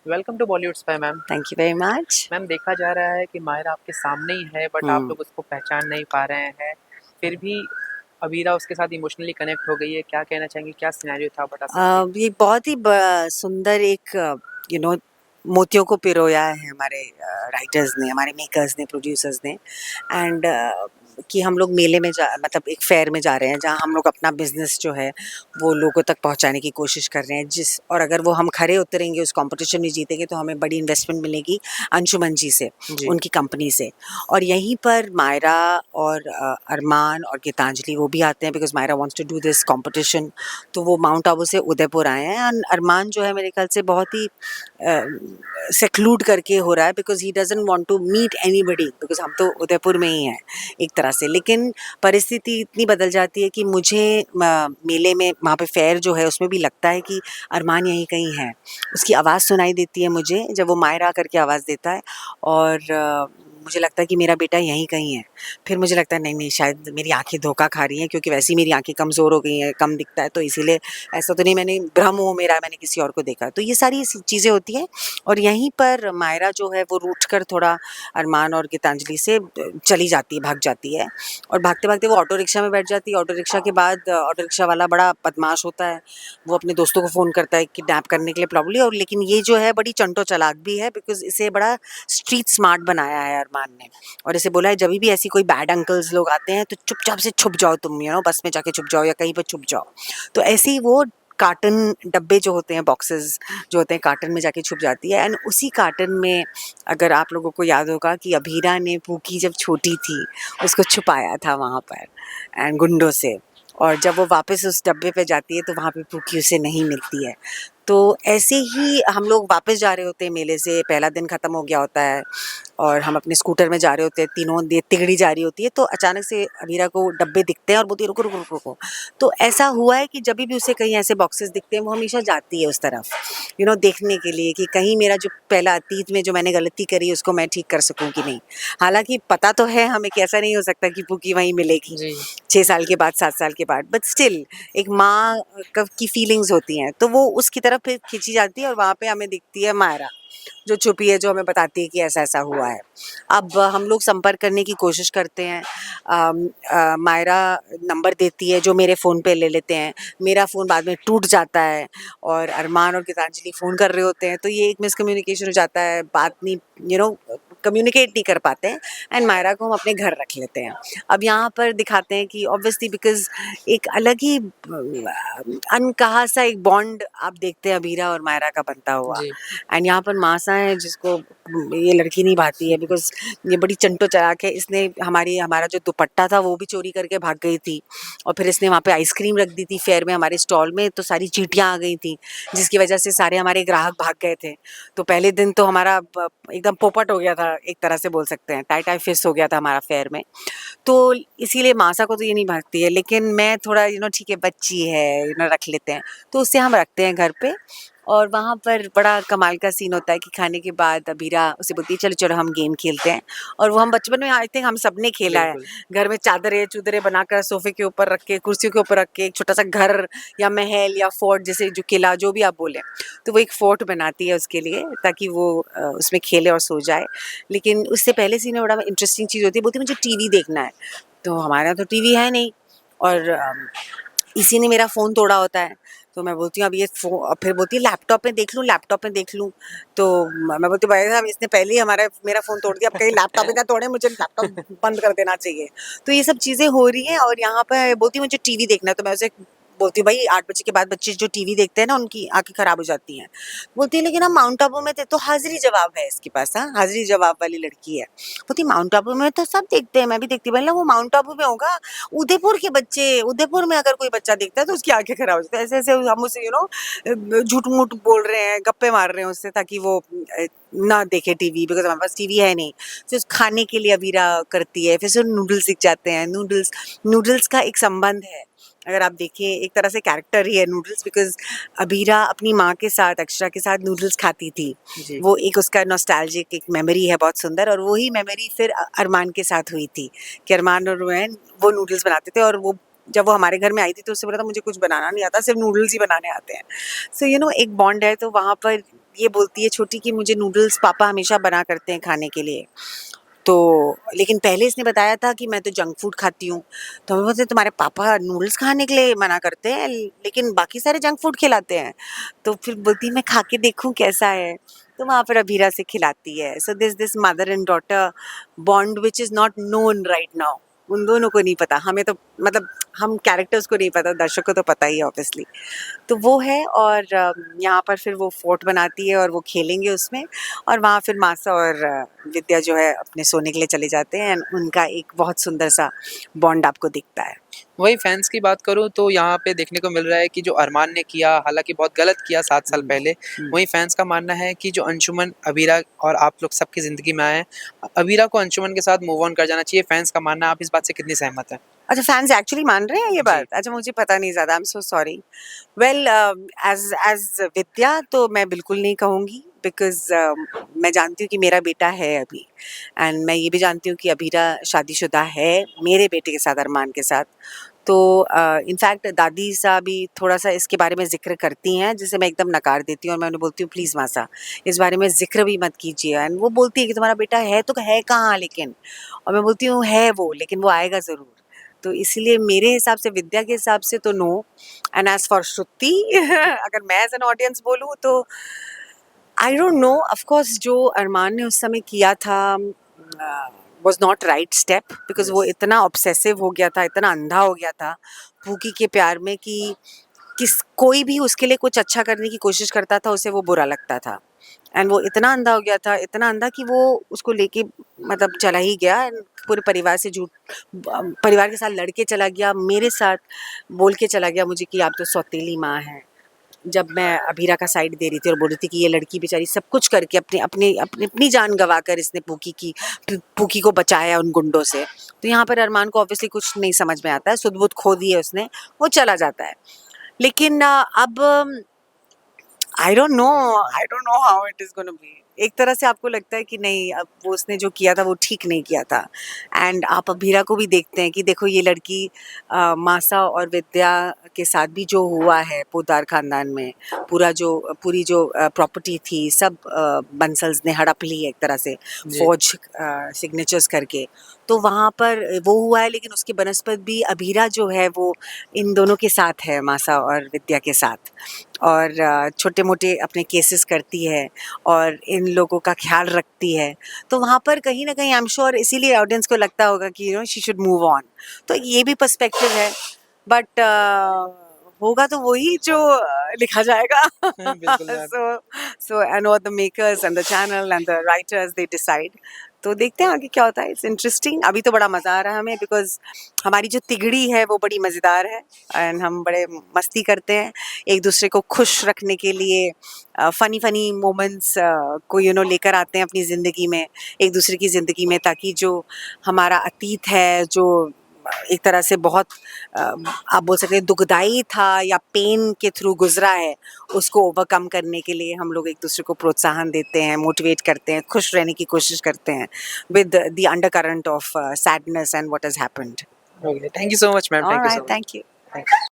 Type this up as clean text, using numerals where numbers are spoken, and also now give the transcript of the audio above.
Welcome to Bollywood spy ma'am. Thank you very much. Ma'am देखा जा रहा है कि माहिरा आपके सामने ही है बट आप हम्म। लोग उसको पहचान नहीं पा रहे हैं। फिर भी अबीरा उसके साथ इमोशनली कनेक्ट हो गई है। क्या कहना चाहेंगे, क्या सिनेरियो था, बता सकती हैं? ये बहुत ही सुंदर एक यू नो मोतियों को पिरोया है हमारे राइटर्स ने, हमारे मेकर्स ने, प्रोड्यूसर्स ने। एंड कि हम लोग मेले में जा मतलब एक फेयर में जा रहे हैं जहाँ हम लोग अपना बिजनेस जो है वो लोगों तक पहुँचाने की कोशिश कर रहे हैं। और अगर वो हम खरे उतरेंगे, उस कंपटीशन में जीतेंगे, तो हमें बड़ी इन्वेस्टमेंट मिलेगी अंशुमन जी से, जी। उनकी कंपनी से। और यहीं पर मायरा और अरमान और गीतांजलि वो भी आते हैं, because Myra wants to do this competition. तो वो माउंट आबू से उदयपुर आए हैं। एंड अरमान जो है मेरे ख्याल से बहुत ही सेक्लूड करके हो रहा है, because he doesn't want to meet anybody, because हम तो उदयपुर में ही हैं एक तरह से। लेकिन परिस्थिति इतनी बदल जाती है कि मुझे मेले में वहाँ पे फेयर जो है उसमें भी लगता है कि अरमान यहीं कहीं है। उसकी आवाज़ सुनाई देती है मुझे जब वो मायरा करके आवाज़ देता है, और मुझे लगता है कि मेरा बेटा यहीं कहीं है। फिर मुझे लगता है नहीं नहीं, शायद मेरी आंखें धोखा खा रही हैं, क्योंकि वैसे ही मेरी आंखें कमज़ोर हो गई हैं, कम दिखता है, तो इसीलिए ऐसा तो नहीं मैंने भ्रम हो मेरा, मैंने किसी और को देखा। तो ये सारी चीज़ें होती हैं। और यहीं पर मायरा जो है वो रूठ कर थोड़ा अरमान और गीतांजलि से चली जाती है, भाग जाती है। और भागते भागते वो ऑटो रिक्शा में बैठ जाती है। ऑटो रिक्शा के बाद ऑटो रिक्शा वाला बड़ा बदमाश होता है। वो अपने दोस्तों को फ़ोन करता है किडनैप करने के लिए प्रॉब्ली। और लेकिन ये जो है बड़ी चंटो चालाक भी है, बिकॉज इसे बड़ा स्ट्रीट स्मार्ट बनाया है अरमान ने। और इसे बोला है जब भी ऐसी कोई बैड अंकल्स लोग आते हैं तो चुपचाप से छुप जाओ तुम, बस में जाके छुप जाओ या कहीं पर छुप जाओ। तो ऐसे ही वो कार्टन डब्बे जो होते हैं, बॉक्सेस जो होते हैं, कार्टन में जाके छुप जाती है। एंड उसी कार्टन में, अगर आप लोगों को याद होगा कि अभीरा ने पूकी जब छोटी थी उसको छुपाया था वहाँ पर एंड गुंडों से। और जब वो वापस उस डब्बे पे जाती है तो वहाँ पे पूकी उसे नहीं मिलती है। तो ऐसे ही हम लोग वापस जा रहे होते हैं मेले से, पहला दिन ख़त्म हो गया होता है और हम अपने स्कूटर में जा रहे होते हैं, तीनों तिगड़ी जा रही होती है। तो अचानक से अमीरा को डब्बे दिखते हैं और बोलती है रुको रुको रुको रुको। तो ऐसा हुआ है कि जब भी उसे कहीं ऐसे बॉक्सेस दिखते हैं वो हमेशा जाती है उस तरफ, देखने के लिए कि कहीं मेरा जो पहला अतीत में जो मैंने गलती करी उसको मैं ठीक कर सकूं कि नहीं। हालांकि पता तो है हमें कि ऐसा नहीं हो सकता कि पूकी वहीं मिलेगी जी। 6 साल के बाद, 7 साल के बाद, बट स्टिल एक माँ की फीलिंग्स होती हैं, तो वो उसकी तरफ फिर खींची जाती है। और वहाँ पे हमें दिखती है मायरा जो छुपी है, जो हमें बताती है कि ऐसा ऐसा हुआ है। अब हम लोग संपर्क करने की कोशिश करते हैं। मायरा नंबर देती है जो मेरे फ़ोन पे ले लेते हैं। मेरा फ़ोन बाद में टूट जाता है और अरमान और गीतांजलि फ़ोन कर रहे होते हैं, तो ये एक मिसकम्युनिकेशन हो जाता है, बात नहीं, कम्युनिकेट नहीं कर पाते हैं। एंड मायरा को हम अपने घर रख लेते हैं। अब यहाँ पर दिखाते हैं कि ऑब्वियसली बिकॉज एक अलग ही अनकहा सा एक बॉन्ड आप देखते हैं अबीरा और मायरा का बनता हुआ। जी। एंड यहाँ पर मासा है जिसको ये लड़की नहीं भाती है, बिकॉज ये बड़ी चंटो चालाक है। इसने हमारा जो दुपट्टा था वो भी चोरी करके भाग गई थी। और फिर इसने वहाँ पे आइसक्रीम रख दी थी फेयर में हमारे स्टॉल में, तो सारी चींटियाँ आ गई थी, जिसकी वजह से सारे हमारे ग्राहक भाग गए थे। तो पहले दिन तो हमारा एकदम पोपट हो गया था, एक तरह से बोल सकते हैं, टाई टाई फिस हो गया था हमारा फेयर में। तो इसीलिए मासा को तो ये नहीं भागती है, लेकिन मैं थोड़ा ठीक है बच्ची है, रख लेते हैं, तो उससे हम रखते हैं घर पे। और वहाँ पर बड़ा कमाल का सीन होता है कि खाने के बाद अबीरा उसे बोलती है चलो चलो हम गेम खेलते हैं। और वो हम बचपन में आई थिंक हम सब ने खेला है। बिल्कुल। घर में चादरें चूदरे बनाकर सोफे के ऊपर रख के, कुर्सियों के ऊपर रख के, एक छोटा सा घर या महल या फोर्ट, जैसे जो किला जो भी आप बोले, तो वो एक फोर्ट बनाती है उसके लिए, ताकि वो उसमें खेले और सो जाए। लेकिन उससे पहले सीन में बड़ा इंटरेस्टिंग चीज़ होती है, बोलती है मुझे टीवी देखना है। तो हमारा तो टीवी है नहीं, और इसी ने मेरा फ़ोन तोड़ा होता है। तो मैं बोलती हूँ अब ये फिर बोलती है लैपटॉप में देख लूँ, लैपटॉप में देख लूँ। तो मैं बोलती हूँ भाई साहब इसने पहले ही मेरा फ़ोन तोड़ दिया, अब कहीं लैपटॉप ही ना तोड़े, मुझे लैपटॉप बंद कर देना चाहिए। तो ये सब चीज़ें हो रही हैं। और यहाँ पे बोलती है मुझे टीवी देखना है। तो मैं उसे बोलती हूँ भाई 8 बजे के बाद बच्चे जो टीवी देखते हैं ना उनकी आंखें खराब हो जाती हैं। बोलती है लेकिन हम माउंट आबू में थे। तो हाजिरी जवाब है इसके पास, हाँ, हाजिरी जवाब वाली लड़की है। बोलती माउंट आबू में तो सब देखते हैं, मैं भी देखती हूँ। बोला वो माउंट आबू में होगा, उदयपुर के बच्चे, उदयपुर में अगर कोई बच्चा देखता है तो उसकी आंखें खराब हो जाती है। ऐसे ऐसे हम उसे झूठ मूठ बोल रहे हैं, गप्पे मार रहे हैं उससे, ताकि वो ना देखे टीवी, बिकॉज हमारे पास टीवी है नहीं। फिर खाने के लिए अबीरा करती है, फिर से नूडल्स सीख जाते हैं। नूडल्स नूडल्स का एक संबंध है, अगर आप देखिए एक तरह से कैरेक्टर ही है नूडल्स, बिकॉज अबीरा अपनी माँ के साथ, अक्षरा के साथ नूडल्स खाती थी। जी। वो एक उसका नॉस्टैल्जिक एक मेमोरी है बहुत सुंदर। और वही मेमोरी फिर अरमान के साथ हुई थी कि अरमान और रोहन वो नूडल्स बनाते थे। और वो जब वो हमारे घर में आई थी तो उससे बोला था मुझे कुछ बनाना नहीं आता, सिर्फ नूडल्स ही बनाने आते हैं। सो एक बॉन्ड है। तो वहाँ पर ये बोलती है छोटी कि मुझे नूडल्स पापा हमेशा बना करते हैं खाने के लिए। तो लेकिन पहले इसने बताया था कि मैं तो जंक फूड खाती हूँ। तो हम बोलते तुम्हारे पापा नूडल्स खाने के लिए मना करते हैं लेकिन बाकी सारे जंक फूड खिलाते हैं। तो फिर बोलती मैं खा के देखूँ कैसा है। तो वहाँ पर अभीरा से खिलाती है। So this mother and daughter bond which is not known right now. उन दोनों को नहीं पता, हमें तो मतलब हम कैरेक्टर्स को नहीं पता, दर्शक को तो पता ही है ऑब्वियसली। तो वो है और यहाँ पर फिर वो फोर्ट बनाती है और वो खेलेंगे उसमें। और वहाँ फिर मासा और विद्या जो है अपने सोने के लिए चले जाते हैं। उनका एक बहुत सुंदर सा बॉन्ड आपको दिखता है। वही फैंस की बात करूँ तो यहाँ पे देखने को मिल रहा है कि जो अरमान ने किया, हालाँकि बहुत गलत किया 7 साल पहले, वहीं फैंस का मानना है कि जो अंशुमन, अबीरा और आप लोग सबकी ज़िंदगी में आए हैं, अबीरा को अंशुमन के साथ मूव ऑन कर जाना चाहिए, फैंस का मानना है। आप इस बात से कितनी सहमत हैं? अच्छा, फैंस एक्चुअली मान रहे हैं ये जी। बात? अच्छा, मुझे पता नहीं ज़्यादा, I am so sorry. Well as as Vidya तो मैं बिल्कुल नहीं कहूँगी बिकॉज़ मैं जानती हूँ कि मेरा बेटा है अभी एंड मैं ये भी जानती हूँ कि अबीरा शादीशुदा है मेरे बेटे के साथ, अरमान के साथ। तो इनफैक्ट दादी साहब भी थोड़ा-सा इसके बारे में ज़िक्र करती हैं, जिसे मैं एकदम नकार देती हूँ और मैं उन्हें बोलती हूँ प्लीज़ मासा, इस बारे में ज़िक्र भी मत कीजिए। एंड वो बोलती है कि तुम्हारा बेटा है तो है कहाँ लेकिन? और मैं बोलती हूँ है वो, लेकिन वो आएगा ज़रूर। तो इसीलिए मेरे हिसाब से, विद्या के हिसाब से तो नो। एंड एज़ फॉर श्रुति अगर मैं एज़ एन ऑडियंस बोलूँ तो I don't know, of course जो अरमान ने उस समय किया था was not right step because वो इतना ऑब्सेसिव हो गया था, इतना अंधा हो गया था पूकी के प्यार में कि कोई भी उसके लिए कुछ अच्छा करने की कोशिश करता था उसे वो बुरा लगता था। एंड वो इतना अंधा हो गया था, इतना अंधा कि वो उसको लेके मतलब चला ही गया and पूरे परिवार से परिवार के साथ लड़ के चला गया, मेरे साथ बोल के चला गया मुझे कि आप तो सौतेली माँ हैं। जब मैं अभीरा का साइड दे रही थी और बोल रही थी कि ये लड़की बेचारी सब कुछ करके अपनी जान गंवाकर इसने पूकी को बचाया उन गुंडों से। तो यहाँ पर अरमान को ऑब्वियसली कुछ नहीं समझ में आता है, सुध-बुध खो दी है उसने, वो चला जाता है। लेकिन अब I don't know how it is gonna be. एक तरह से आपको लगता है कि नहीं, अब वो उसने जो किया था वो ठीक नहीं किया था। एंड आप अभीरा को भी देखते हैं कि देखो ये लड़की मासा और विद्या के साथ भी जो हुआ है पोद्दार खानदान में, पूरी जो प्रॉपर्टी थी सब बंसल्स ने हड़प ली है एक तरह से, जी। फौज सिग्नेचर्स करके। तो वहाँ पर वो हुआ है, लेकिन उसके बनस्पत भी अभीरा जो है वो इन दोनों के साथ है, मासा और विद्या के साथ। और छोटे-मोटे अपने केसेस करती है और इन लोगों का ख्याल रखती है। तो वहाँ पर कहीं न कहीं आई एम श्योर इसीलिए ऑडियंस को लगता होगा कि शी शुड मूव ऑन। तो ये भी पर्सपेक्टिव है, बट होगा तो वही जो लिखा जाएगा। बिल्कुल ma'am. So and what the makers and the channel and the writers they decide. तो देखते हैं आगे क्या होता है। It's interesting. अभी तो बड़ा मज़ा आ रहा है हमें बिकॉज़ हमारी जो तिगड़ी है वो बड़ी मज़ेदार है एंड हम बड़े मस्ती करते हैं एक दूसरे को खुश रखने के लिए। फ़नी मोमेंट्स को लेकर आते हैं अपनी ज़िंदगी में, एक दूसरे की ज़िंदगी में, ताकि जो हमारा अतीत है, जो एक तरह से बहुत आप बोल सकते हैं दुखदाई था या पेन के थ्रू गुजरा है, उसको ओवरकम करने के लिए हम लोग एक दूसरे को प्रोत्साहन देते हैं, मोटिवेट करते हैं, खुश रहने की कोशिश करते हैं with the undercurrent of sadness and what has happened. Okay, thank you so much ma'am, thank you so alright, much. Thank you. Thank you.